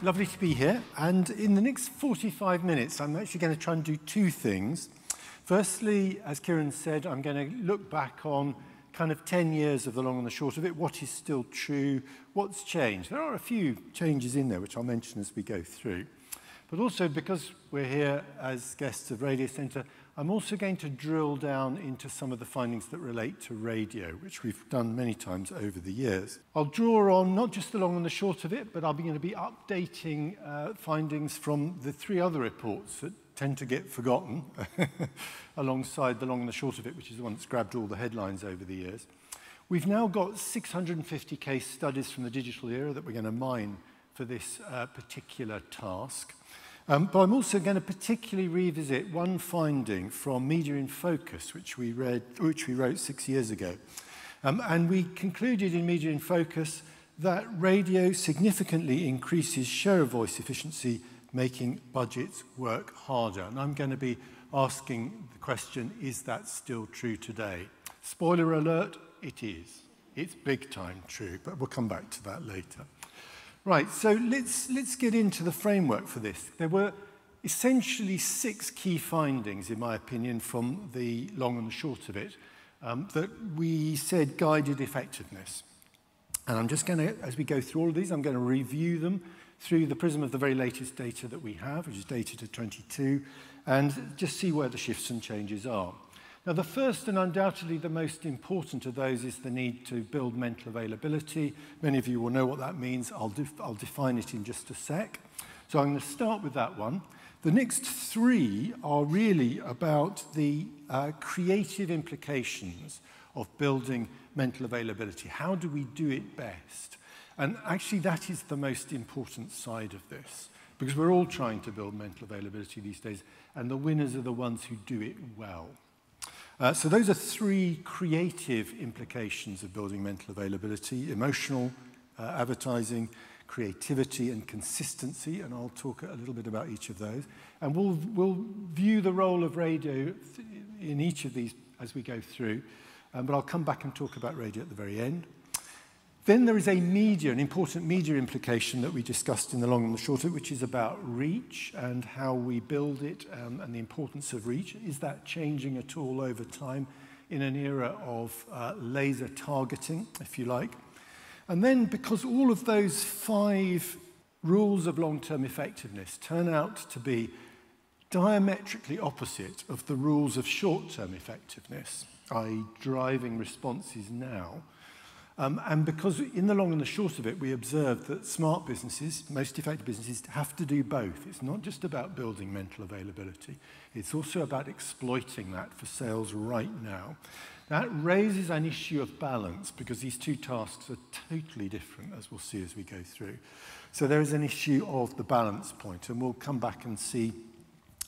Lovely to be here. And in the next 45 minutes, I'm actually going to try and do two things. Firstly, as Kieran said, I'm going to look back on kind of 10 years of the long and the short of it, what is still true, what's changed. There are a few changes in there, which I'll mention as we go through. But also, because we're here as guests of Radio Centre, I'm also going to drill down into some of the findings that relate to radio, which we've done many times over the years. I'll draw on not just the long and the short of it, but I'll be going to be updating findings from the three other reports that tend to get forgotten alongside the long and the short of it, which is the one that's grabbed all the headlines over the years. We've now got 650 case studies from the digital era that we're going to mine for this particular task. But I'm also going to particularly revisit one finding from Media in Focus, which we wrote 6 years ago. And we concluded in Media in Focus that radio significantly increases share of voice efficiency, making budgets work harder. And I'm going to be asking the question, is that still true today? Spoiler alert, it is. It's big time true, but we'll come back to that later. Right, so let's get into the framework for this. There were essentially 6 key findings, in my opinion, from the long and the short of it, that we said guided effectiveness. And I'm just going to, as we go through all of these, I'm going to review them through the prism of the very latest data that we have, which is data to 22, and just see where the shifts and changes are. Now, the first and undoubtedly the most important of those is the need to build mental availability. Many of you will know what that means. I'll define it in just a sec. So I'm going to start with that one. The next 3 are really about the creative implications of building mental availability. How do we do it best? And actually, that is the most important side of this, because we're all trying to build mental availability these days, and the winners are the ones who do it well. So those are 3 creative implications of building mental availability: emotional, advertising, creativity, and consistency. And I'll talk a little bit about each of those. And we'll view the role of radio in each of these as we go through. But I'll come back and talk about radio at the very end. Then there is an important media implication that we discussed in the long and the short of it, which is about reach and how we build it, and the importance of reach. Is that changing at all over time in an era of laser targeting, if you like? And then, because all of those 5 rules of long-term effectiveness turn out to be diametrically opposite of the rules of short-term effectiveness, i.e. driving responses now, and because in the long and the short of it, we observed that smart businesses, most effective businesses, have to do both. It's not just about building mental availability. It's also about exploiting that for sales right now. That raises an issue of balance, because these 2 tasks are totally different, as we'll see as we go through. So there is an issue of the balance point, and we'll come back and see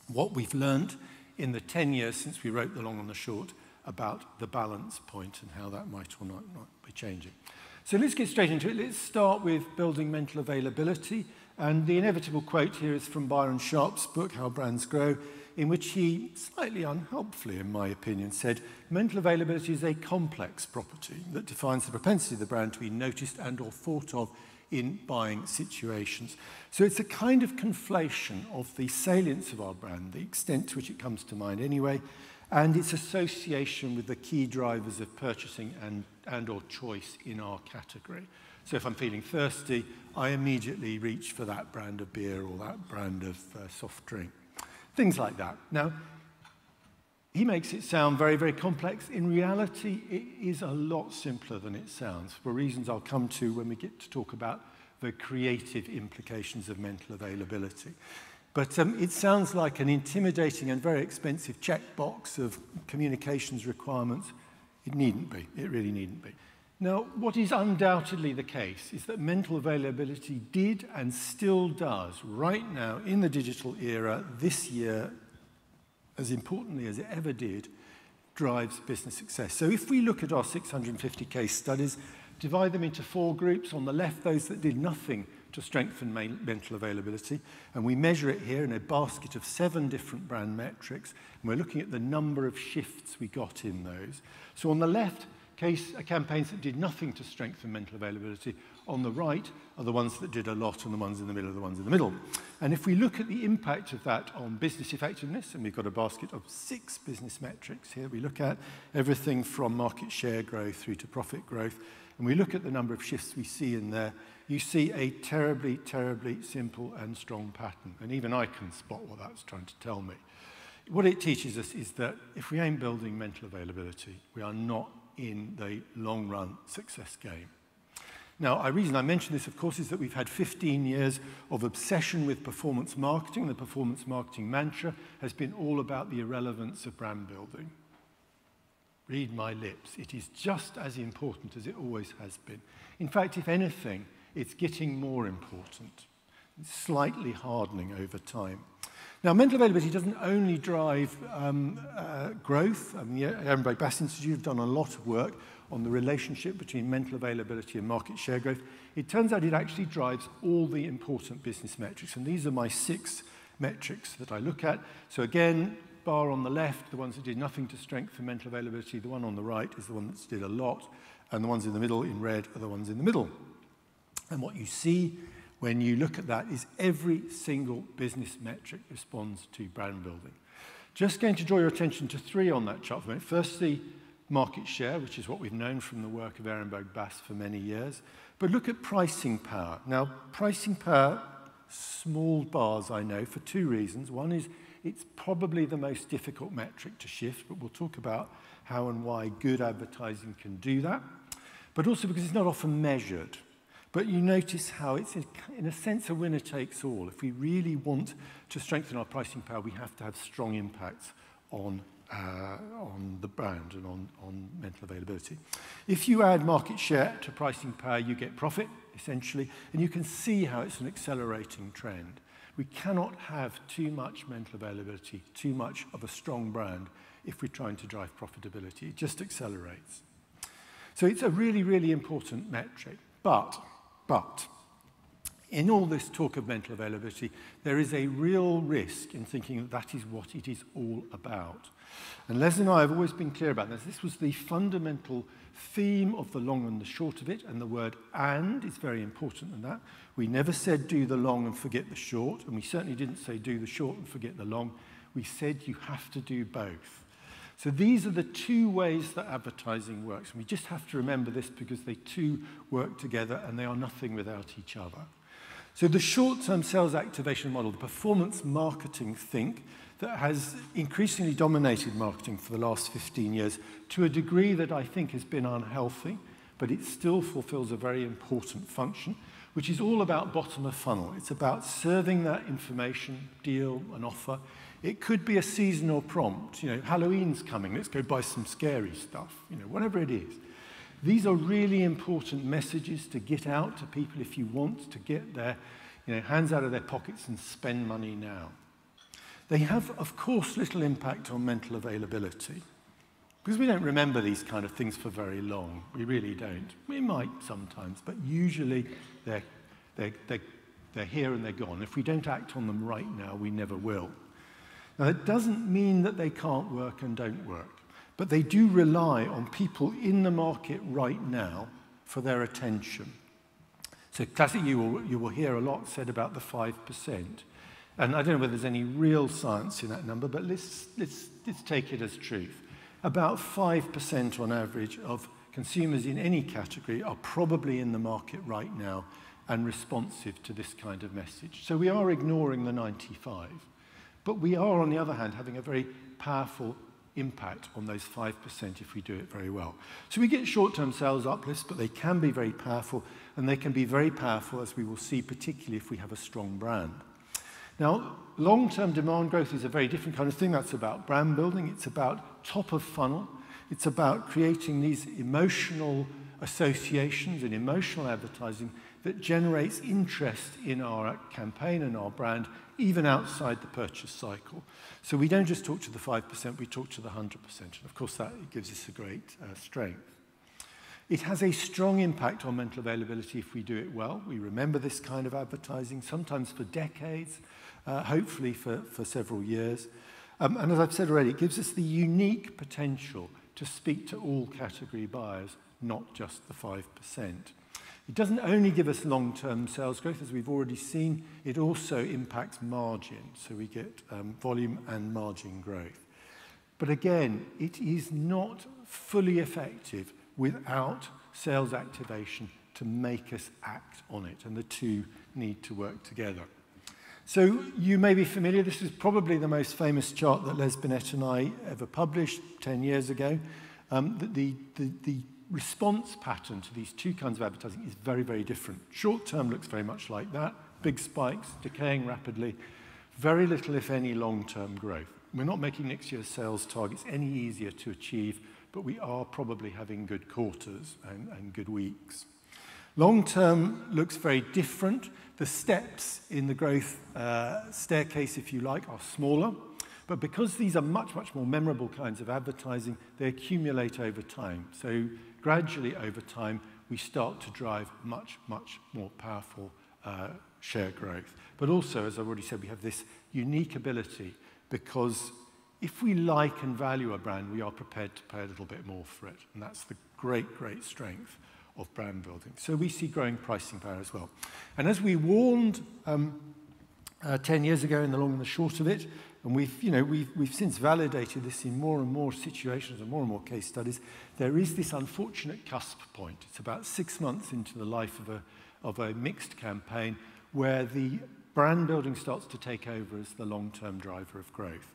what we've learned in the 10 years since we wrote the long and the short about the balance point and how that might or not be changing. So let's get straight into it. Let's start with building mental availability. And the inevitable quote here is from Byron Sharp's book, How Brands Grow, in which he, slightly unhelpfully in my opinion, said, mental availability is a complex property that defines the propensity of the brand to be noticed and or thought of in buying situations. So it's a kind of conflation of the salience of our brand, the extent to which it comes to mind anyway, and its association with the key drivers of purchasing and or choice in our category. So if I'm feeling thirsty, I immediately reach for that brand of beer or that brand of soft drink. Things like that. Now, he makes it sound very, very complex. In reality, it is a lot simpler than it sounds, for reasons I'll come to when we get to talk about the creative implications of mental availability. But it sounds like an intimidating and very expensive checkbox of communications requirements. It needn't be. It really needn't be. Now, what is undoubtedly the case is that mental availability did and still does right now in the digital era this year, as importantly as it ever did, drives business success. So if we look at our 650 case studies, divide them into 4 groups. On the left, those that did nothing to strengthen mental availability. And we measure it here in a basket of 7 different brand metrics. And we're looking at the number of shifts we got in those. So on the left, campaigns that did nothing to strengthen mental availability. On the right are the ones that did a lot, and the ones in the middle are the ones in the middle. And if we look at the impact of that on business effectiveness, and we've got a basket of 6 business metrics here, we look at everything from market share growth through to profit growth, and we look at the number of shifts we see in there, you see a terribly, terribly simple and strong pattern. And even I can spot what that's trying to tell me. What it teaches us is that if we ain't building mental availability, we are not in the long-run success game. Now, the reason I mention this, of course, is that we've had 15 years of obsession with performance marketing. The performance marketing mantra has been all about the irrelevance of brand building. Read my lips. It is just as important as it always has been. In fact, if anything, it's getting more important. It's slightly hardening over time. Now, mental availability doesn't only drive growth. I mean, the Ehrenberg Bass Institute have done a lot of work on the relationship between mental availability and market share growth. It turns out it actually drives all the important business metrics, and these are my 6 metrics that I look at. So again, bar on the left, the ones that did nothing to strengthen mental availability. The one on the right is the one that did a lot, and the ones in the middle in red are the ones in the middle. And what you see when you look at that is every single business metric responds to brand building. Just going to draw your attention to 3 on that chart for a minute. Firstly, market share, which is what we've known from the work of Ehrenberg Bass for many years. But look at pricing power. Now, pricing power, small bars, I know, for 2 reasons. One is it's probably the most difficult metric to shift, but we'll talk about how and why good advertising can do that. But also because it's not often measured. But you notice how it's, in a sense, a winner takes all. If we really want to strengthen our pricing power, we have to have strong impacts on the brand and on mental availability. If you add market share to pricing power, you get profit, essentially, and you can see how it's an accelerating trend. We cannot have too much mental availability, too much of a strong brand, if we're trying to drive profitability. It just accelerates. So it's a really, really important metric. But in all this talk of mental availability, there is a real risk in thinking that that is what it is all about. And Les and I have always been clear about this. This was the fundamental theme of the long and the short of it, and the word "and" is very important in that. We never said do the long and forget the short, and we certainly didn't say do the short and forget the long. We said you have to do both. So these are the 2 ways that advertising works. And we just have to remember this because they 2 work together and they are nothing without each other. So the short-term sales activation model, the performance marketing think that has increasingly dominated marketing for the last 15 years to a degree that I think has been unhealthy, but it still fulfills a very important function, which is all about bottom of funnel. It's about serving that information, deal, and offer. It could be a seasonal prompt. You know, Halloween's coming, let's go buy some scary stuff. You know, whatever it is. These are really important messages to get out to people if you want to get their hands out of their pockets and spend money now. They have, of course, little impact on mental availability because we don't remember these kind of things for very long. We really don't. We might sometimes, but usually they're here and they're gone. If we don't act on them right now, we never will. Now, it doesn't mean that they can't work and don't work, but they do rely on people in the market right now for their attention. So classically, you will hear a lot said about the 5%. And I don't know whether there's any real science in that number, but let's take it as truth. About 5% on average of consumers in any category are probably in the market right now and responsive to this kind of message. So we are ignoring the 95. But we are, on the other hand, having a very powerful impact on those 5% if we do it very well. So we get short-term sales uplifts, but they can be very powerful, and they can be very powerful, as we will see, particularly if we have a strong brand. Now, long-term demand growth is a very different kind of thing. That's about brand building. It's about top of funnel. It's about creating these emotional associations and emotional advertising that generates interest in our campaign and our brand, even outside the purchase cycle. So we don't just talk to the 5%, we talk to the 100%. And of course, that gives us a great strength. It has a strong impact on mental availability if we do it well. We remember this kind of advertising, sometimes for decades, hopefully for several years. And as I've said already, it gives us the unique potential to speak to all category buyers, not just the 5%. It doesn't only give us long-term sales growth, as we've already seen, it also impacts margin, so we get volume and margin growth. But again, it is not fully effective without sales activation to make us act on it, and the two need to work together. So you may be familiar, this is probably the most famous chart that Les Binet and I ever published 10 years ago. The response pattern to these two kinds of advertising is very, very different. Short term looks very much like that, big spikes, decaying rapidly, very little, if any, long-term growth. We're not making next year's sales targets any easier to achieve, but we are probably having good quarters and good weeks. Long-term looks very different. The steps in the growth staircase, if you like, are smaller. But because these are much, much more memorable kinds of advertising, they accumulate over time. So gradually over time, we start to drive much, much more powerful share growth. But also, as I've already said, we have this unique ability because if we like and value a brand, we are prepared to pay a little bit more for it. And that's the great, great strength of brand building. So we see growing pricing power as well. And as we warned 10 years ago in the long and the short of it, and we've since validated this in more and more situations and more case studies, there is this unfortunate cusp point. It's about 6 months into the life of a mixed campaign where the brand building starts to take over as the long-term driver of growth.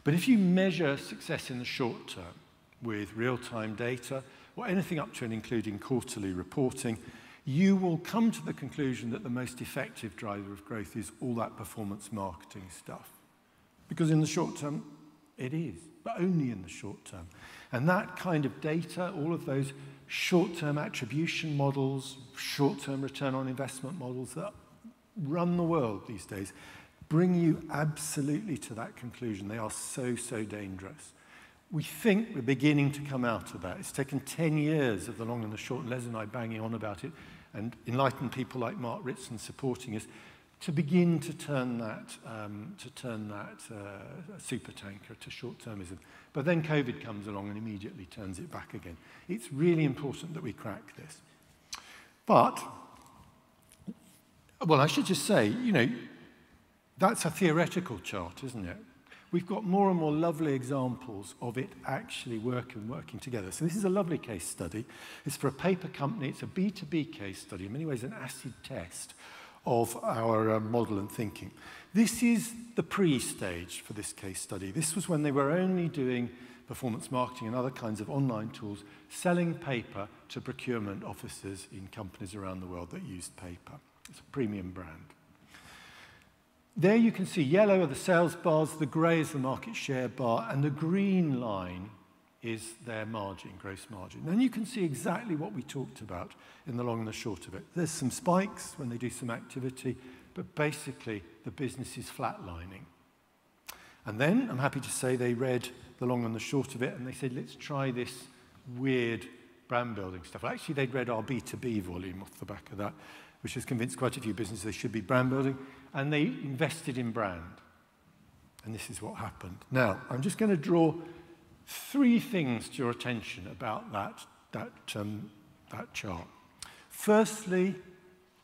But if you measure success in the short term with real-time data, or anything up to and including quarterly reporting, you will come to the conclusion that the most effective driver of growth is all that performance marketing stuff. Because in the short term, it is, but only in the short term. And that kind of data, all of those short-term attribution models, short-term return on investment models that run the world these days, bring you absolutely to that conclusion. They are so, so dangerous. We think we're beginning to come out of that. It's taken 10 years of the long and the short, and Les and I banging on about it, and enlightened people like Mark Ritson supporting us to begin to turn that supertanker to short-termism. But then COVID comes along and immediately turns it back again. It's really important that we crack this. But, well, I should just say, that's a theoretical chart, isn't it? We've got more and more lovely examples of it actually working together. So this is a lovely case study. It's for a paper company. It's a B2B case study, in many ways an acid test of our model and thinking. This is the pre-stage for this case study. This was when they were only doing performance marketing and other kinds of online tools, selling paper to procurement officers in companies around the world that used paper. It's a premium brand. There you can see yellow are the sales bars, the grey is the market share bar, and the green line is their margin, gross margin. And you can see exactly what we talked about in the long and the short of it. There's some spikes when they do some activity, but basically the business is flatlining. And then, I'm happy to say, they read the long and the short of it, and they said, let's try this weird brand building stuff. Well, actually, they'd read our B2B volume off the back of that, which has convinced quite a few businesses they should be brand building, and they invested in brand. And this is what happened. Now, I'm just going to draw 3 things to your attention about that chart. Firstly,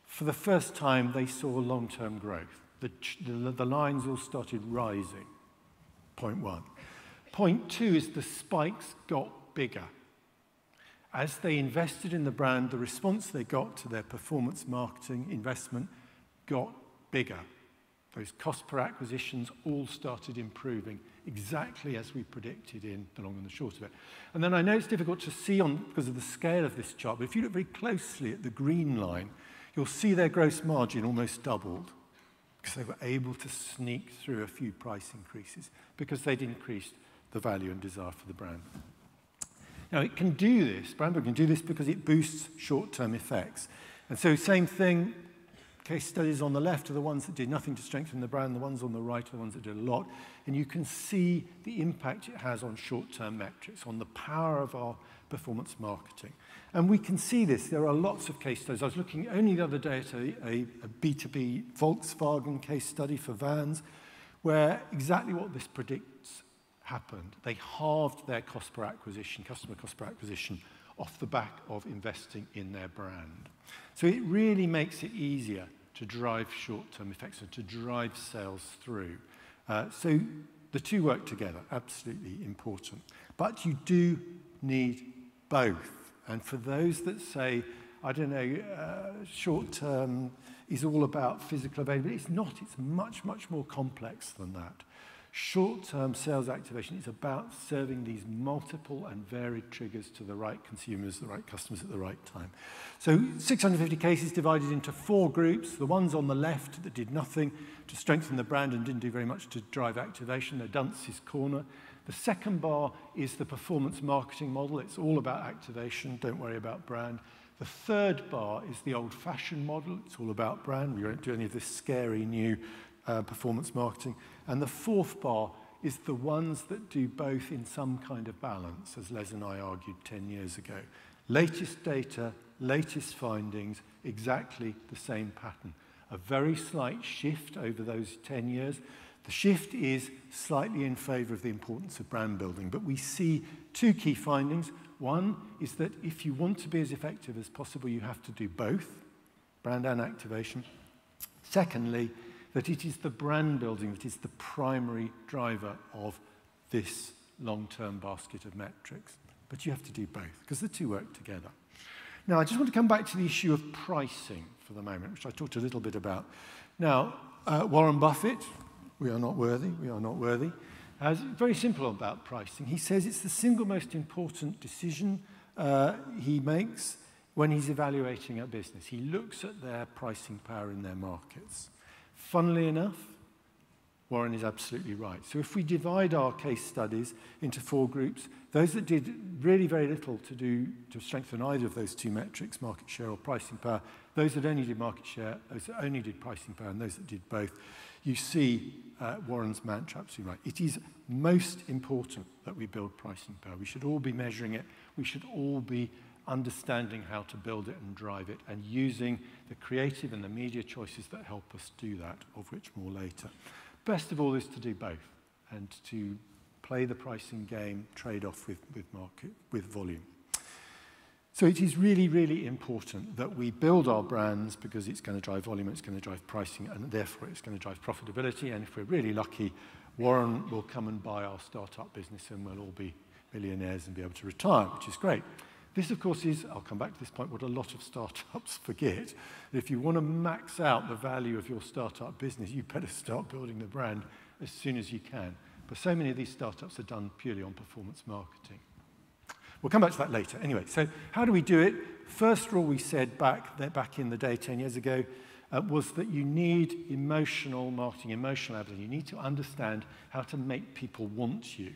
for the first time, they saw long-term growth. The lines all started rising, point 1. Point 2 is the spikes got bigger. As they invested in the brand, the response they got to their performance marketing investment got bigger. Those cost per acquisitions all started improving exactly as we predicted in the long and the short of it. And then I know it's difficult to see because of the scale of this chart, but if you look very closely at the green line, you'll see their gross margin almost doubled because they were able to sneak through a few price increases because they'd increased the value and desire for the brand. Now, it can do this, Brandbook can do this because it boosts short-term effects. And so same thing, case studies on the left are the ones that did nothing to strengthen the brand, the ones on the right are the ones that did a lot. And you can see the impact it has on short-term metrics, on the power of our performance marketing. And we can see this. There are lots of case studies. I was looking only the other day at a B2B Volkswagen case study for vans, where exactly what this predicts happened. They halved their cost per acquisition, customer cost per acquisition, off the back of investing in their brand. So it really makes it easier to drive short-term effects and to drive sales through. So the two work together, absolutely important. But you do need both. And for those that say, I don't know, short-term is all about physical availability, it's not. It's much, much more complex than that. Short-term sales activation is about serving these multiple and varied triggers to the right consumers, the right customers at the right time. So 650 cases divided into 4 groups. The ones on the left that did nothing to strengthen the brand and didn't do very much to drive activation, they're Dunce's Corner. The second bar is the performance marketing model. It's all about activation, don't worry about brand. The third bar is the old-fashioned model. It's all about brand. We won't do any of this scary new performance marketing. And the fourth bar is the ones that do both in some kind of balance, as Les and I argued 10 years ago. Latest data, latest findings, exactly the same pattern. A very slight shift over those 10 years. The shift is slightly in favour of the importance of brand building, but we see 2 key findings. One is that if you want to be as effective as possible, you have to do both, brand and activation. Secondly, that it is the brand building that is the primary driver of this long-term basket of metrics. But you have to do both, because the two work together. Now, I just want to come back to the issue of pricing for the moment, which I talked a little bit about. Now, Warren Buffett, we are not worthy, is very simple about pricing. He says it's the single most important decision he makes when he's evaluating a business. He looks at their pricing power in their markets. Funnily enough, Warren is absolutely right. So if we divide our case studies into 4 groups, those that did really very little to strengthen either of those 2 metrics, market share or pricing power, those that only did market share, those that only did pricing power, and those that did both, you see Warren's mantra absolutely right. It is most important that we build pricing power. We should all be measuring it. We should all be understanding how to build it and drive it, and using the creative and the media choices that help us do that, of which more later. Best of all is to do both, and to play the pricing game trade-off with volume. So it is really, really important that we build our brands, because it's going to drive volume, it's going to drive pricing, and therefore it's going to drive profitability. And if we're really lucky, Warren will come and buy our startup business and we'll all be millionaires and be able to retire, which is great. This, of course, is, I'll come back to this point, what a lot of startups forget. If you want to max out the value of your startup business, you better start building the brand as soon as you can. But so many of these startups are done purely on performance marketing. We'll come back to that later. Anyway, so how do we do it? First rule we said back in the day 10 years ago was that you need emotional marketing, emotional advertising. You need to understand how to make people want you.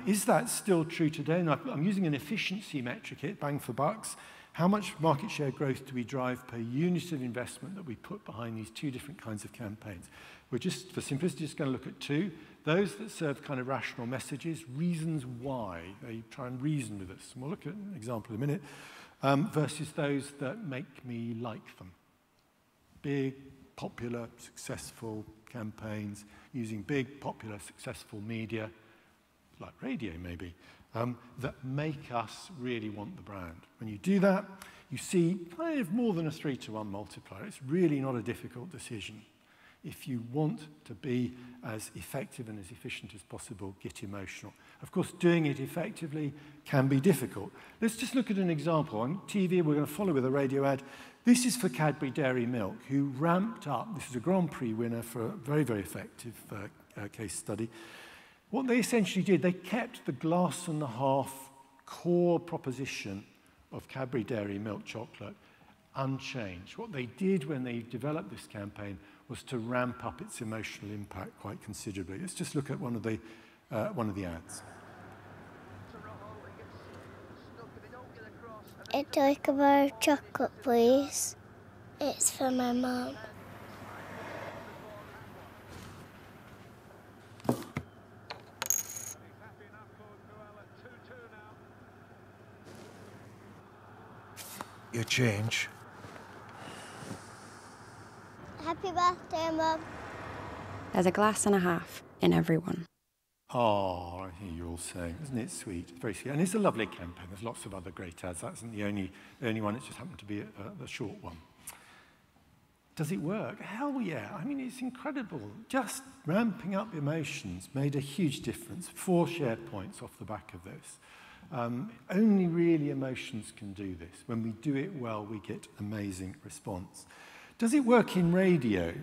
Is that still true today? And I'm using an efficiency metric here, bang for bucks. How much market share growth do we drive per unit of investment that we put behind these 2 different kinds of campaigns? We're just, for simplicity, just going to look at 2. Those that serve kind of rational messages, reasons why. They try and reason with us. And we'll look at an example in a minute. Versus those that make me like them. Big, popular, successful campaigns using big, popular, successful media, like radio maybe, that make us really want the brand. When you do that, you see kind of more than a 3-to-1 multiplier. It's really not a difficult decision. If you want to be as effective and as efficient as possible, get emotional. Of course, doing it effectively can be difficult. Let's just look at an example. On TV, we're going to follow with a radio ad. This is for Cadbury Dairy Milk, who ramped up. This is a Grand Prix winner for a very, very effective case study. What they essentially did, they kept the glass-and-a-half core proposition of Cadbury Dairy Milk chocolate unchanged. What they did when they developed this campaign was to ramp up its emotional impact quite considerably. Let's just look at one of the ads. I'd like a bar of chocolate, please. It's for my mum. Your change. Happy birthday, Mum. There's a glass and a half in everyone. Oh, I hear you all saying, isn't it sweet? Very sweet. And it's a lovely campaign. There's lots of other great ads. That isn't the only one. It just happened to be a short one. Does it work? Hell yeah. I mean, it's incredible. Just ramping up emotions made a huge difference. 4 share points off the back of this. Only really emotions can do this. When we do it well, we get amazing response. Does it work in radio?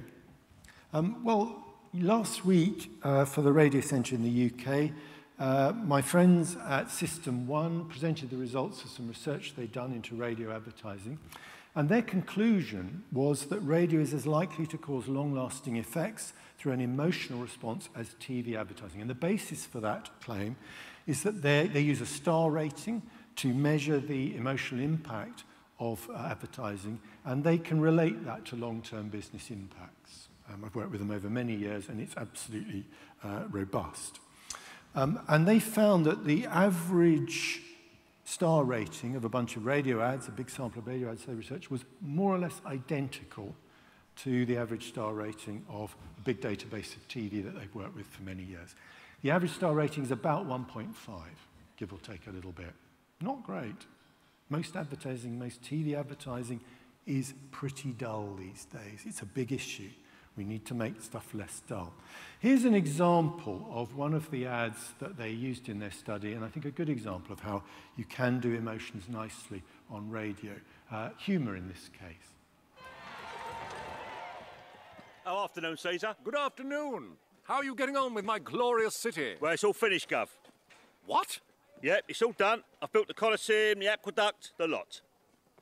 Well, last week for the Radio Centre in the UK, my friends at System 1 presented the results of some research they'd done into radio advertising. And their conclusion was that radio is as likely to cause long-lasting effects through an emotional response as TV advertising. And the basis for that claim is that they use a star rating to measure the emotional impact of advertising, and they can relate that to long-term business impacts. I've worked with them over many years, and it's absolutely robust. And they found that the average star rating of a bunch of radio ads, a big sample of radio ads they researched, was more or less identical to the average star rating of a big database of TV that they've worked with for many years. The average star rating is about 1.5, give or take a little bit. Not great. Most advertising, most TV advertising is pretty dull these days. It's a big issue. We need to make stuff less dull. Here's an example of one of the ads that they used in their study, and I think a good example of how you can do emotions nicely on radio. Humour in this case. Oh, afternoon, Caesar. Good afternoon. How are you getting on with my glorious city? Well, it's all finished, Gov. What? Yep, it's all done. I've built the Colosseum, the aqueduct, the lot.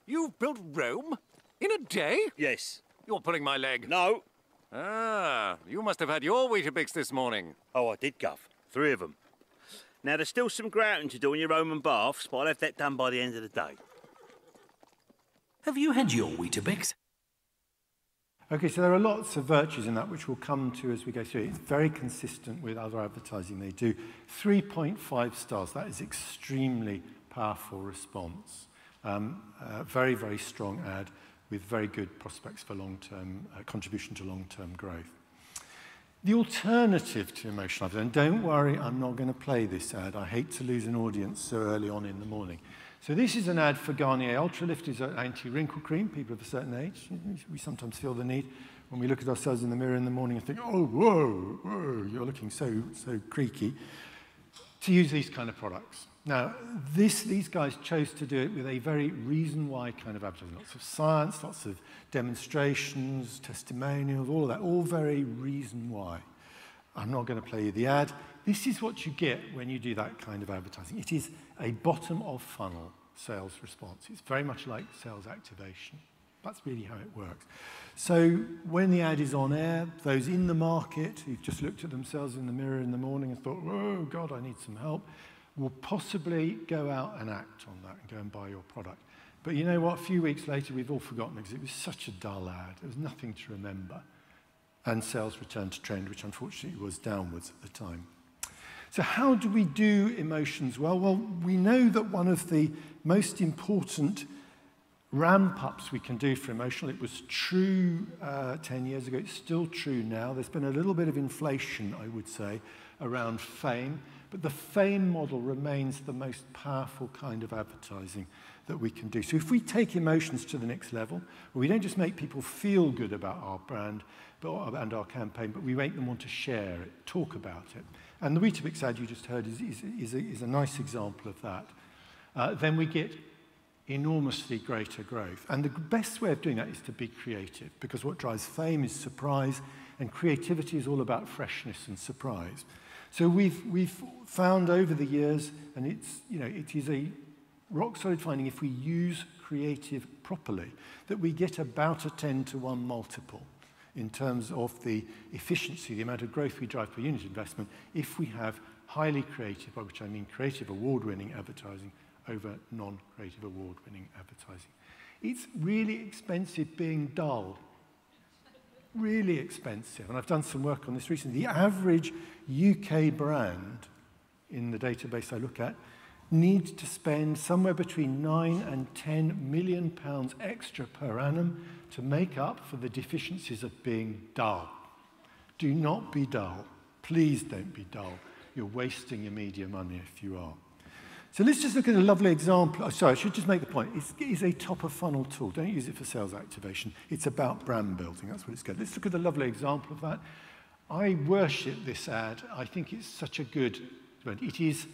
You've built Rome? In a day? Yes. You're pulling my leg. No. Ah, you must have had your Weetabix this morning. Oh, I did, Gov. 3 of them. Now, there's still some grouting to do in your Roman baths, but I'll have that done by the end of the day. Have you had your Weetabix? Okay, so there are lots of virtues in that which we'll come to as we go through. It's very consistent with other advertising they do. 3.5 stars, that is extremely powerful response. Very, very strong ad with very good prospects for long-term contribution to long-term growth. The alternative to emotional advertising, and don't worry, I'm not going to play this ad. I hate to lose an audience so early on in the morning. So this is an ad for Garnier Ultralift. It's an anti-wrinkle cream. People of a certain age, we sometimes feel the need when we look at ourselves in the mirror in the morning and think, oh, whoa, whoa, you're looking so creaky, to use these kind of products. Now, these guys chose to do it with a very reason why kind of advertising. Lots of science, lots of demonstrations, testimonials, all of that, all very reason why. I'm not going to play you the ad. This is what you get when you do that kind of advertising. It is a bottom-of-funnel sales response. It's very much like sales activation. That's really how it works. So when the ad is on air, those in the market who've just looked at themselves in the mirror in the morning and thought, oh, God, I need some help, will possibly go out and act on that and go and buy your product. But you know what? A few weeks later, we've all forgotten because it was such a dull ad. There was nothing to remember. And sales returned to trend, which unfortunately was downwards at the time. So how do we do emotions well? Well, we know that one of the most important ramp-ups we can do for emotional, it was true 10 years ago, it's still true now. There's been a little bit of inflation, I would say, around fame, but the fame model remains the most powerful kind of advertising that we can do. So if we take emotions to the next level, we don't just make people feel good about our brand and our campaign, but we make them want to share it, talk about it. And the Weetabix ad you just heard is a nice example of that. Then we get enormously greater growth. And the best way of doing that is to be creative, because what drives fame is surprise, and creativity is all about freshness and surprise. So we've found over the years, and it is a rock-solid finding, if we use creative properly, that we get about a 10-to-1 multiple in terms of the efficiency, the amount of growth we drive per unit investment, if we have highly creative, by which I mean creative award-winning advertising over non-creative award-winning advertising. It's really expensive being dull. Really expensive. And I've done some work on this recently. The average UK brand in the database I look at needs to spend somewhere between 9 and 10 million pounds extra per annum to make up for the deficiencies of being dull. Do not be dull. Please don't be dull. you're wasting your media money if you are. So let's just look at a lovely example. Sorry, I should just make the point. It is a top-of-funnel tool. Don't use it for sales activation. It's about brand building. That's what it's good. Let's look at a lovely example of that. I worship this ad. I think it's such a good one. It is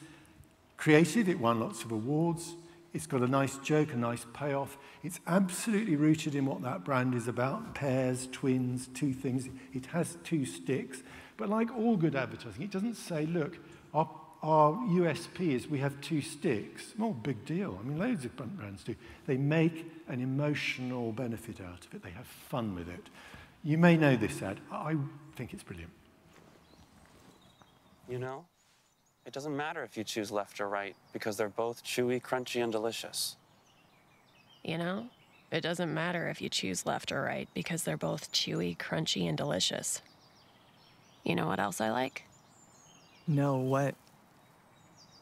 creative. It won lots of awards. It's got a nice joke, a nice payoff. It's absolutely rooted in what that brand is about. Pairs, twins, two things. It has two sticks. But like all good advertising, it doesn't say, look, our USP is we have two sticks. Not a big deal. I mean, loads of brands do. They make an emotional benefit out of it. They have fun with it. You may know this ad. I think it's brilliant. You know, it doesn't matter if you choose left or right because they're both chewy, crunchy, and delicious. You know, it doesn't matter if you choose left or right because they're both chewy, crunchy, and delicious. You know what else I like? No, what?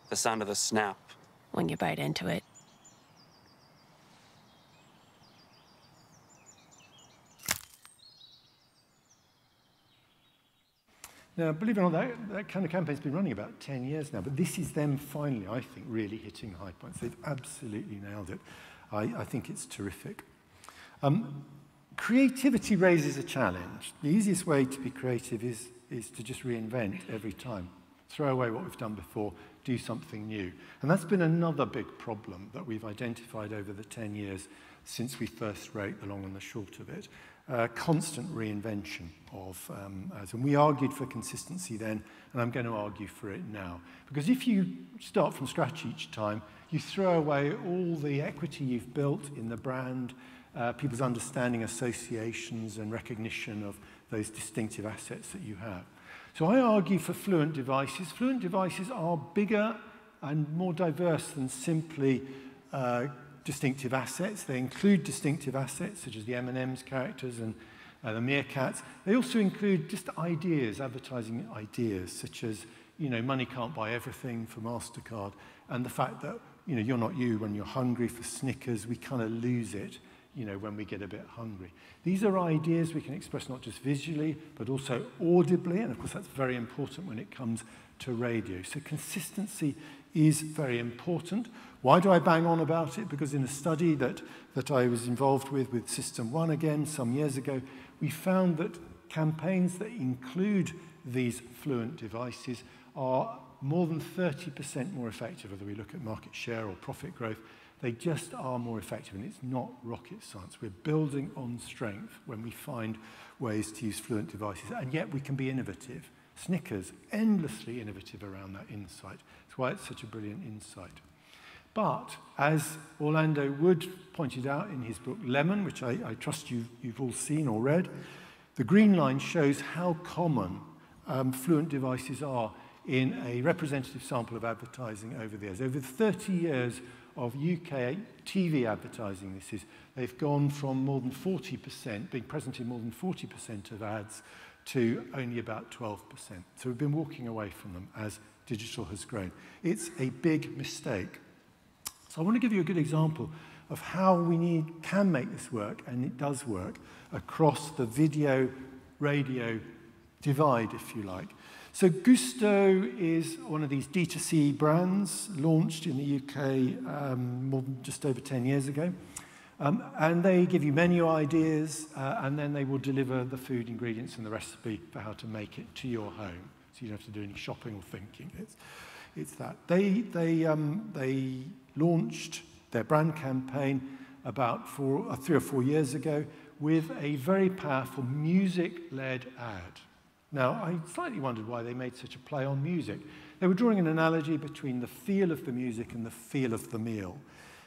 The sound of the snap. When you bite into it. Now, believe it or not, that kind of campaign's been running about 10 years now, but this is them finally, I think, really hitting high points. They've absolutely nailed it. I think it's terrific. Creativity raises a challenge. The easiest way to be creative is to just reinvent every time. Throw away what we've done before, do something new. And that's been another big problem that we've identified over the 10 years since we first wrote the long and the short of it. Constant reinvention of ads. And we argued for consistency then, and I'm going to argue for it now. Because if you start from scratch each time, you throw away all the equity you've built in the brand, people's understanding, associations, and recognition of those distinctive assets that you have. So I argue for fluent devices. Fluent devices are bigger and more diverse than simply distinctive assets. They include distinctive assets, such as the M&M's characters and the meerkats. They also include just ideas, advertising ideas, such as, you know, money can't buy everything for MasterCard, and the fact that, you know, you're not you when you're hungry for Snickers. We kind of lose it, you know, when we get a bit hungry. These are ideas we can express not just visually, but also audibly, and of course that's very important when it comes to radio. So consistency is very important. Why do I bang on about it? Because in a study that I was involved with System 1 again some years ago, we found that campaigns that include these fluent devices are more than 30% more effective, whether we look at market share or profit growth. They just are more effective, and it's not rocket science. We're building on strength when we find ways to use fluent devices, and yet we can be innovative. Snickers, endlessly innovative around that insight. That's why it's such a brilliant insight. But, as Orlando Wood pointed out in his book Lemon, which I trust you've all seen or read, the green line shows how common fluent devices are in a representative sample of advertising over the years. Over 30 years of UK TV advertising, they've gone from more than 40%, being present in more than 40% of ads, to only about 12%. So we've been walking away from them as digital has grown. It's a big mistake. So I want to give you a good example of how we can make this work, and it does work, across the video, radio divide, if you like. So Gusto is one of these D2C brands launched in the UK just over 10 years ago. And they give you menu ideas, and then they will deliver the food ingredients and the recipe for how to make it to your home. So you don't have to do any shopping or thinking. It's that. They launched their brand campaign about 3 or 4 years ago with a very powerful music-led ad. Now, I slightly wondered why they made such a play on music. They were drawing an analogy between the feel of the music and the feel of the meal.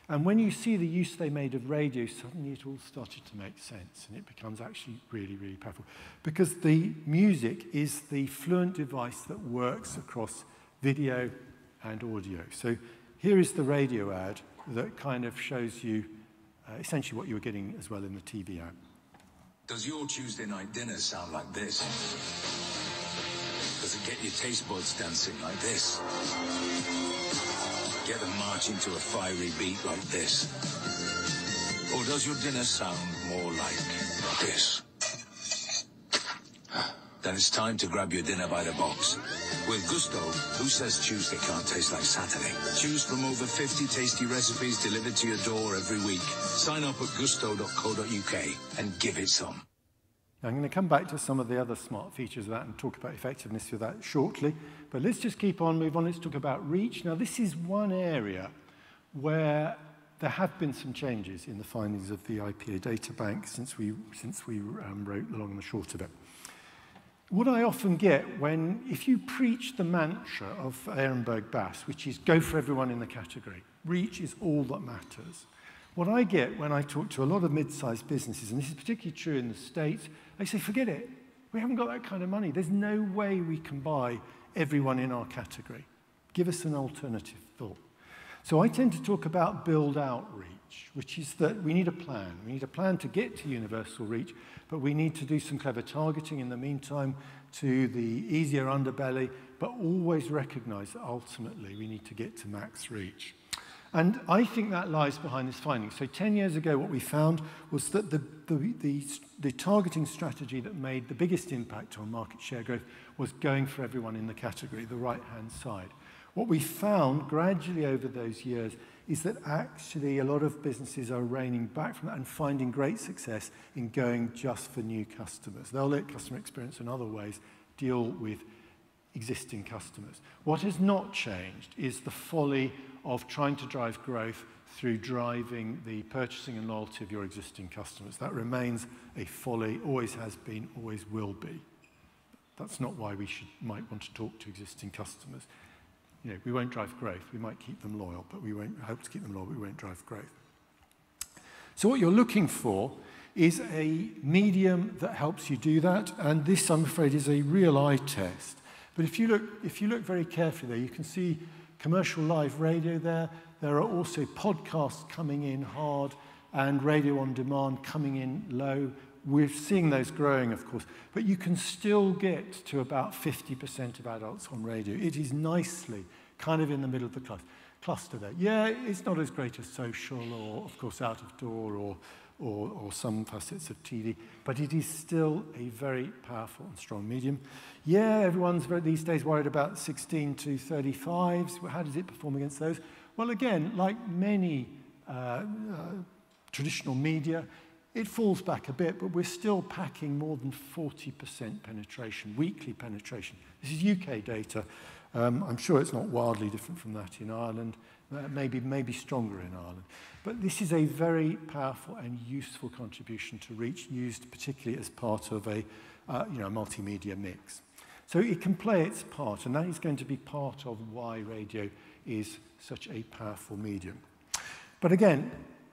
And when you see the use they made of radio, suddenly it all started to make sense, and it becomes actually really, really powerful. Because the music is the fluent device that works across video and audio. So here is the radio ad that kind of shows you essentially what you were getting as well in the TV ad. Does your Tuesday night dinner sound like this? Does it get your taste buds dancing like this? Get them marching to a fiery beat like this? Or does your dinner sound more like this? Then it's time to grab your dinner by the box With Gusto, who says Tuesday can't taste like Saturday? Choose from over 50 tasty recipes delivered to your door every week. Sign up at gusto.co.uk and give it some. Now, I'm going to come back to some of the other smart features of that and talk about effectiveness of that shortly. But let's just move on. Let's talk about reach. Now, this is one area where there have been some changes in the findings of the IPA data bank since we wrote the long and the short of it. What I often get if you preach the mantra of Ehrenberg Bass, which is go for everyone in the category, reach is all that matters. What I get when I talk to a lot of mid-sized businesses, and this is particularly true in the States, they say, forget it. We haven't got that kind of money. There's no way we can buy everyone in our category. Give us an alternative thought. So I tend to talk about build outreach, which is that we need a plan. We need a plan to get to universal reach, but we need to do some clever targeting in the meantime to the easier underbelly, but always recognize that ultimately we need to get to max reach. And I think that lies behind this finding. So 10 years ago, what we found was that the targeting strategy that made the biggest impact on market share growth was going for everyone in the category, the right-hand side. What we found gradually over those years is that actually a lot of businesses are reining back from that and finding great success in going just for new customers. They'll let customer experience in other ways deal with existing customers. What has not changed is the folly of trying to drive growth through driving the purchasing and loyalty of your existing customers. That remains a folly, always has been, always will be. That's not why we might want to talk to existing customers. You know, we won't drive growth. We might keep them loyal, but we won't hope to keep them loyal, but we won't drive growth. So what you're looking for is a medium that helps you do that, and this, I'm afraid, is a real eye test. But if you look very carefully there, you can see commercial live radio there. There are also podcasts coming in hard and radio on demand coming in low. We're seeing those growing, of course, but you can still get to about 50% of adults on radio. It is nicely kind of in the middle of the cluster there. Yeah, it's not as great as social or, of course, out of door or some facets of TV, but it is still a very powerful and strong medium. Yeah, everyone's these days worried about 16 to 35s. How does it perform against those? Well, again, like many traditional media, it falls back a bit, but we're still packing more than 40% penetration, weekly penetration. This is UK data. I'm sure it's not wildly different from that in Ireland, maybe stronger in Ireland. But this is a very powerful and useful contribution to reach, used particularly as part of a multimedia mix. So it can play its part, and that is going to be part of why radio is such a powerful medium. But again,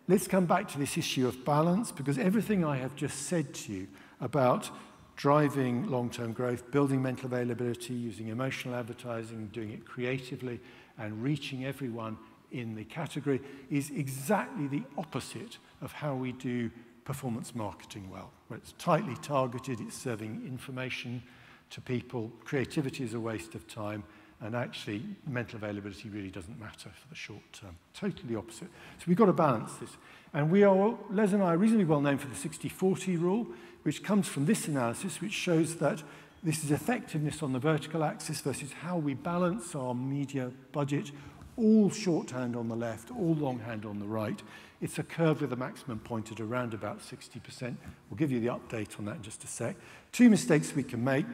let's come back to this issue of balance, because everything I have just said to you about driving long-term growth, building mental availability, using emotional advertising, doing it creatively, and reaching everyone in the category is exactly the opposite of how we do performance marketing well, where it's tightly targeted, it's serving information to people, creativity is a waste of time, and actually mental availability really doesn't matter for the short term. Totally opposite. So we've got to balance this. And Les and I are reasonably well known for the 60-40 rule, which comes from this analysis, which shows that this is effectiveness on the vertical axis versus how we balance our media budget, all shorthand on the left, all longhand on the right. It's a curve with a maximum point at around about 60%. We'll give you the update on that in just a sec. Two mistakes we can make: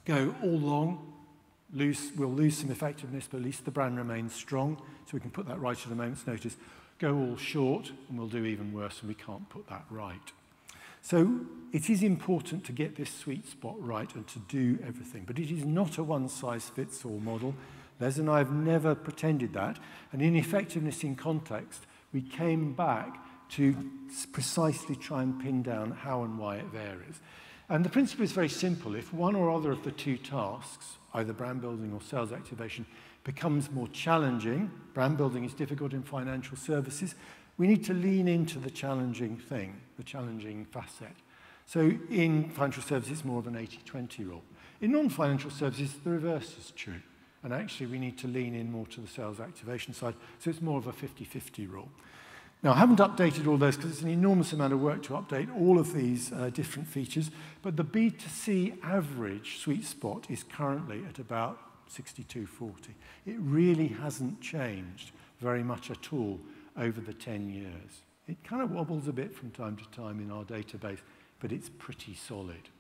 go all long, we'll lose some effectiveness, but at least the brand remains strong, so we can put that right at a moment's notice. Go all short, and we'll do even worse, and we can't put that right. So it is important to get this sweet spot right and to do everything, but it is not a one-size-fits-all model. Les and I have never pretended that, and in effectiveness in context, we came back to precisely try and pin down how and why it varies. And the principle is very simple. If one or other of the two tasks, either brand building or sales activation, becomes more challenging, brand building is difficult in financial services, we need to lean into the challenging thing, the challenging facet. So in financial services, it's more of an 80-20 rule. In non-financial services, the reverse is true. And actually, we need to lean in more to the sales activation side. So it's more of a 50-50 rule. Now, I haven't updated all those because it's an enormous amount of work to update all of these different features, but the B2C average sweet spot is currently at about 62.40. It really hasn't changed very much at all over the 10 years. It kind of wobbles a bit from time to time in our database, but it's pretty solid.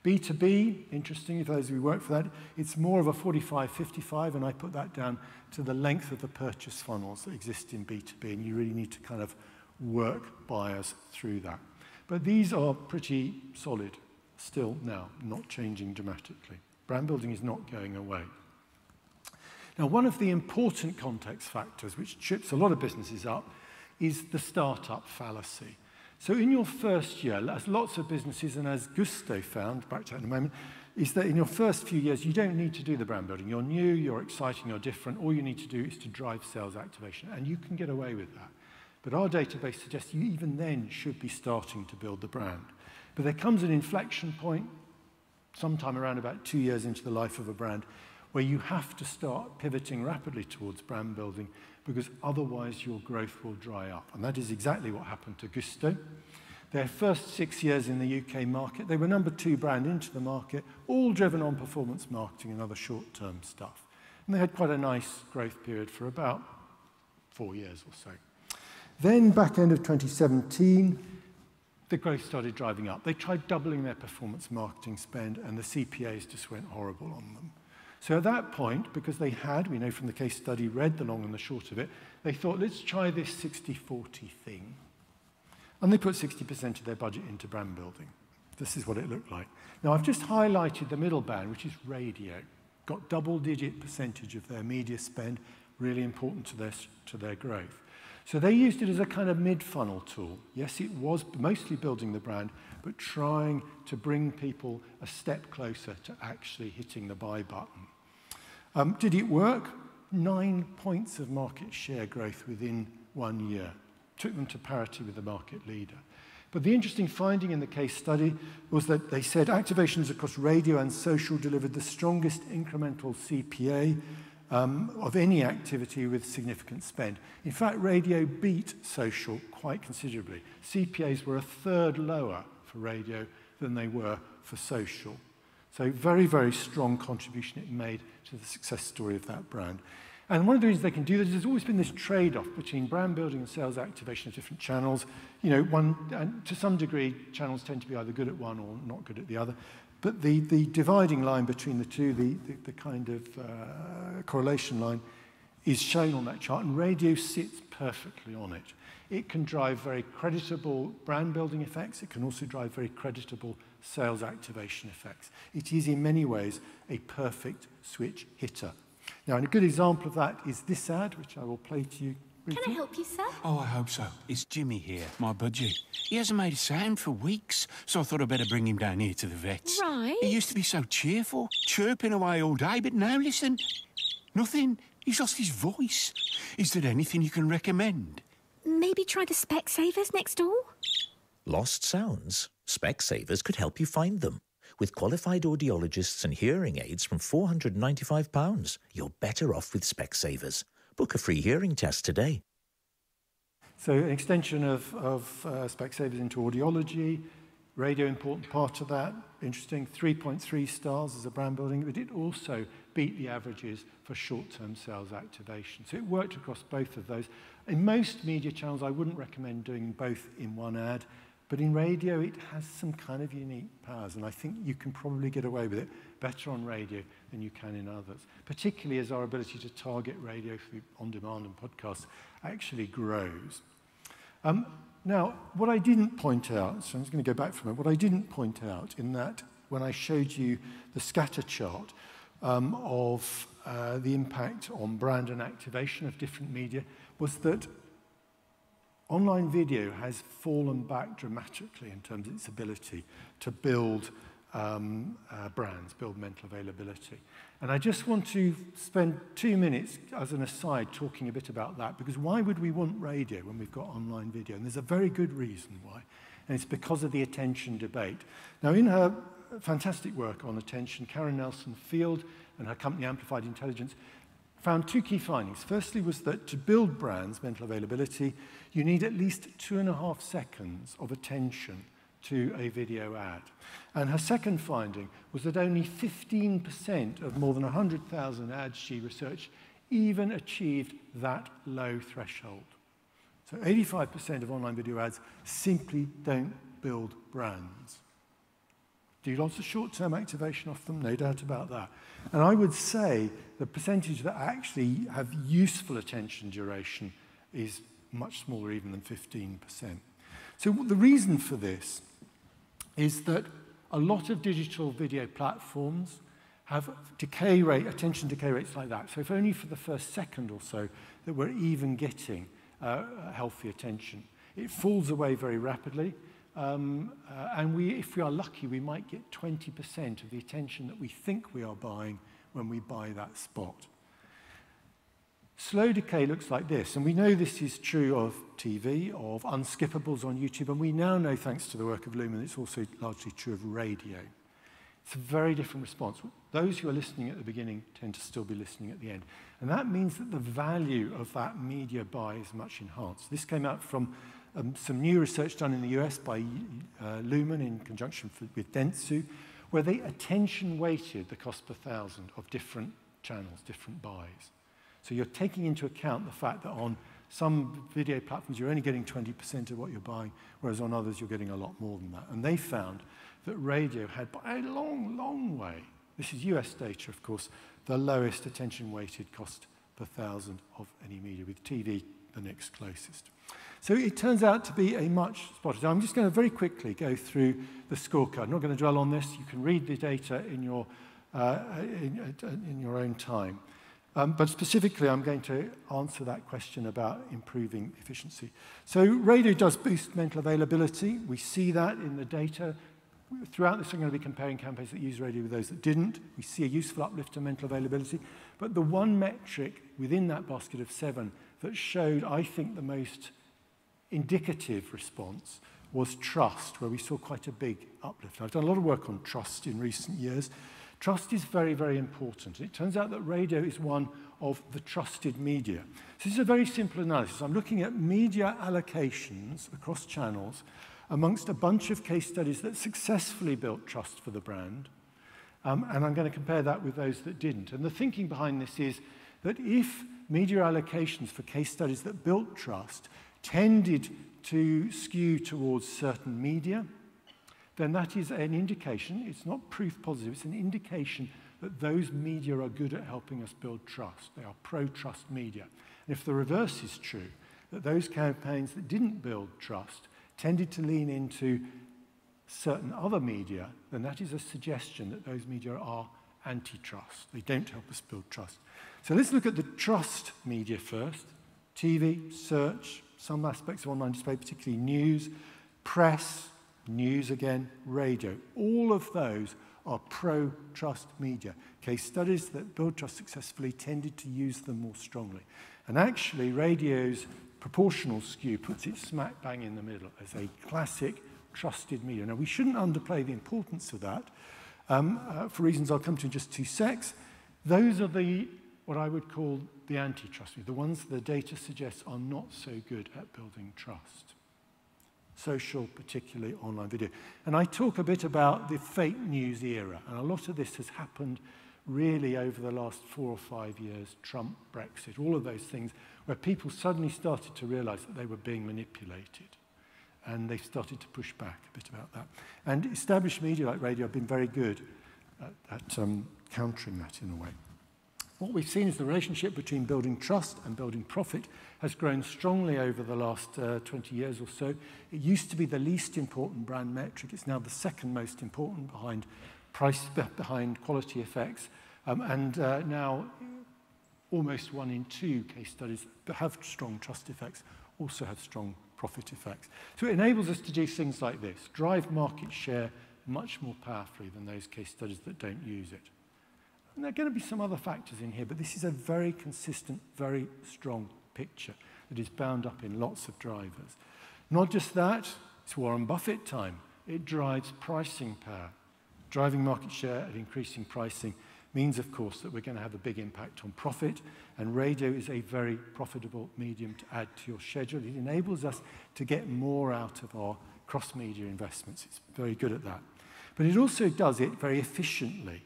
B2B, interesting, if those of you work for that, it's more of a 45-55, and I put that down to the length of the purchase funnels that exist in B2B, and you really need to kind of work buyers through that. But these are pretty solid still now, not changing dramatically. Brand building is not going away. Now, one of the important context factors which trips a lot of businesses up is the startup fallacy. So in your first year, as lots of businesses, and as Gusto found, back to that in a moment, is that in your first few years, you don't need to do the brand building. You're new, you're exciting, you're different. All you need to do is to drive sales activation, and you can get away with that. But our database suggests you even then should be starting to build the brand. But there comes an inflection point, sometime around about 2 years into the life of a brand, where you have to start pivoting rapidly towards brand building, because otherwise your growth will dry up. And that is exactly what happened to Gusto. Their first 6 years in the UK market, they were number 2 brand into the market, all driven on performance marketing and other short-term stuff. And they had quite a nice growth period for about 4 years or so. Then, back end of 2017, the growth started driving up. They tried doubling their performance marketing spend, and the CPAs just went horrible on them. So at that point, because they had, we know from the case study, read the long and the short of it, they thought, let's try this 60-40 thing. And they put 60% of their budget into brand building. This is what it looked like. Now, I've just highlighted the middle band, which is radio. Got double-digit percentage of their media spend, really important to their growth. So they used it as a kind of mid-funnel tool. Yes, it was mostly building the brand, but trying to bring people a step closer to actually hitting the buy button. Did it work? 9 points of market share growth within 1 year. Took them to parity with the market leader. But the interesting finding in the case study was that they said activations across radio and social delivered the strongest incremental CPA of any activity with significant spend. In fact, radio beat social quite considerably. CPAs were a third lower for radio than they were for social. So very, very strong contribution it made to the success story of that brand. And one of the reasons they can do this is there's always been this trade-off between brand building and sales activation of different channels. You know, and to some degree, channels tend to be either good at one or not good at the other. But the dividing line between the two, the kind of correlation line, is shown on that chart, and radio sits perfectly on it. It can drive very creditable brand building effects. It can also drive very creditable sales activation effects. It is in many ways a perfect switch hitter. Now, and a good example of that is this ad, which I will play to you briefly. Can I help you, sir? Oh, I hope so. It's Jimmy here, my budgie. He hasn't made a sound for weeks, so I thought I'd better bring him down here to the vets. Right. He used to be so cheerful, chirping away all day, but now, listen, nothing. He's lost his voice. Is there anything you can recommend? Maybe try the Specsavers next door? Lost sounds? Specsavers could help you find them. With qualified audiologists and hearing aids from £495, you're better off with Specsavers. Book a free hearing test today. So an extension of Specsavers into audiology, radio, important part of that. Interesting, 3.3 stars as a brand building, but it also beat the averages for short-term sales activation. So it worked across both of those. In most media channels, I wouldn't recommend doing both in one ad, but in radio, it has some kind of unique powers, and I think you can probably get away with it better on radio than you can in others, particularly as our ability to target radio through on-demand and podcasts actually grows. Now, what I didn't point out, so I'm just going to go back for a moment, what I didn't point out in that when I showed you the scatter chart of the impact on brand and activation of different media was that online video has fallen back dramatically in terms of its ability to build brands, build mental availability. And I just want to spend 2 minutes as an aside talking a bit about that, because why would we want radio when we've got online video? And there's a very good reason why, and it's because of the attention debate. Now, in her fantastic work on attention, Karen Nelson Field and her company Amplified Intelligence found two key findings. Firstly was that to build brands, mental availability, you need at least 2.5 seconds of attention to a video ad. And her second finding was that only 15% of more than 100,000 ads she researched even achieved that low threshold. So 85% of online video ads simply don't build brands. Do lots of short-term activation off them? No doubt about that. And I would say the percentage that actually have useful attention duration is much smaller even than 15%. So the reason for this is that a lot of digital video platforms have attention decay rates like that. So if only for the first second or so that we're even getting healthy attention. It falls away very rapidly. And if we are lucky, we might get 20% of the attention that we think we are buying when we buy that spot. Slow decay looks like this, and we know this is true of TV, of unskippables on YouTube, and we now know, thanks to the work of Lumen, it's also largely true of radio. It's a very different response. Those who are listening at the beginning tend to still be listening at the end. And that means that the value of that media buy is much enhanced. This came out from some new research done in the US by Lumen in conjunction with Dentsu, where they attention-weighted the cost per thousand of different channels, different buys. So you're taking into account the fact that on some video platforms you're only getting 20% of what you're buying, whereas on others you're getting a lot more than that. And they found that radio had, by a long, long way, this is US data, of course, the lowest attention-weighted cost per thousand of any media, with TV the next closest. So it turns out to be a much spotted. I'm just going to very quickly go through the scorecard. I'm not going to dwell on this. You can read the data in your own time. But specifically, I'm going to answer that question about improving efficiency. So radio does boost mental availability. We see that in the data. Throughout this, I'm going to be comparing campaigns that use radio with those that didn't. We see a useful uplift to mental availability. But the one metric within that basket of 7 that showed, I think, the most indicative response was trust, where we saw quite a big uplift. I've done a lot of work on trust in recent years. Trust is very, very important. It turns out that radio is one of the trusted media. So this is a very simple analysis. I'm looking at media allocations across channels amongst a bunch of case studies that successfully built trust for the brand. And I'm going to compare that with those that didn't. And the thinking behind this is that if media allocations for case studies that built trust tended to skew towards certain media, then that is an indication, it's not proof positive, it's an indication that those media are good at helping us build trust. They are pro-trust media. And if the reverse is true, that those campaigns that didn't build trust tended to lean into certain other media, then that is a suggestion that those media are anti-trust. They don't help us build trust. So let's look at the trust media first. TV, search, some aspects of online display, particularly news, press, news again, radio. All of those are pro-trust media. Case studies that build trust successfully tended to use them more strongly. And actually, radio's proportional skew puts it smack bang in the middle as a classic trusted media. Now, we shouldn't underplay the importance of that for reasons I'll come to in just 2 secs. Those are what I would call the anti-trust media, the ones the data suggests are not so good at building trust. Social, particularly online video. And I talk a bit about the fake news era, and a lot of this has happened really over the last 4 or 5 years, Trump, Brexit, all of those things, where people suddenly started to realize that they were being manipulated. And they started to push back a bit about that. And established media like radio have been very good at countering that in a way. What we've seen is the relationship between building trust and building profit has grown strongly over the last 20 years or so. It used to be the least important brand metric. It's now the second most important behind price, behind quality effects. And now almost 1 in 2 case studies that have strong trust effects also have strong profit effects. So it enables us to do things like this, drive market share much more powerfully than those case studies that don't use it. And there are going to be some other factors in here, but this is a very consistent, very strong picture that is bound up in lots of drivers. Not just that, it's Warren Buffett time. It drives pricing power. Driving market share at increasing pricing means, of course, that we're going to have a big impact on profit, and radio is a very profitable medium to add to your schedule. It enables us to get more out of our cross-media investments. It's very good at that. But it also does it very efficiently.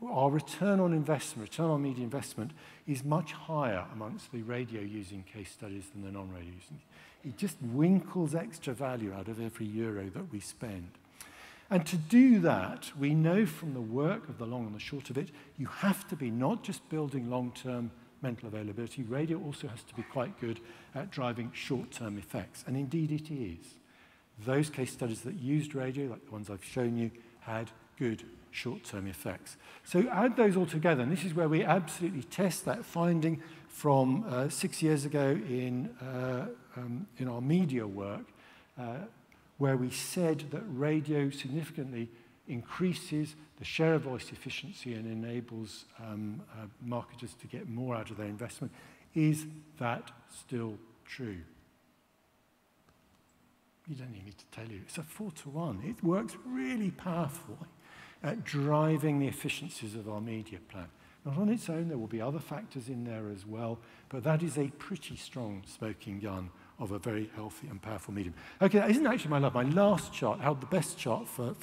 Our return on investment, return on media investment, is much higher amongst the radio-using case studies than the non-radio using. It just winkles extra value out of every euro that we spend. And to do that, we know from the work of the long and the short of it, you have to be not just building long-term mental availability, radio also has to be quite good at driving short-term effects. And indeed it is. Those case studies that used radio, like the ones I've shown you, had good short-term effects. So add those all together, and this is where we absolutely test that finding from 6 years ago in our media work, where we said that radio significantly increases the share of voice efficiency and enables marketers to get more out of their investment. Is that still true? You don't need me to tell you. It's a 4-to-1. It works really powerfully at driving the efficiencies of our media plan. Not on its own, there will be other factors in there as well, but that is a pretty strong smoking gun of a very healthy and powerful medium. Okay, that isn't actually my last chart. I held the best chart for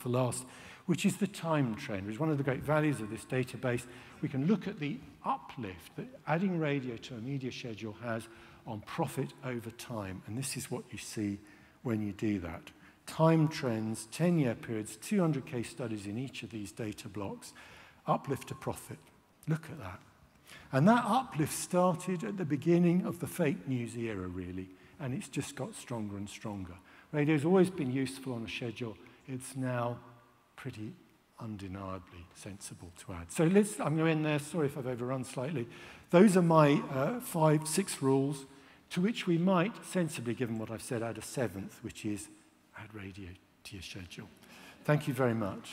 last, which is the time trend, which is one of the great values of this database. We can look at the uplift that adding radio to a media schedule has on profit over time, and this is what you see when you do that. Time trends, 10-year periods, 200 case studies in each of these data blocks, uplift to profit. Look at that. And that uplift started at the beginning of the fake news era, really, and it's just got stronger and stronger. Radio's always been useful on a schedule. It's now pretty undeniably sensible to add. So I'm going to end there. Sorry if I've overrun slightly. Those are my 6 rules, to which we might, sensibly, given what I've said, add a 7th, which is add radio to your schedule. Thank you very much.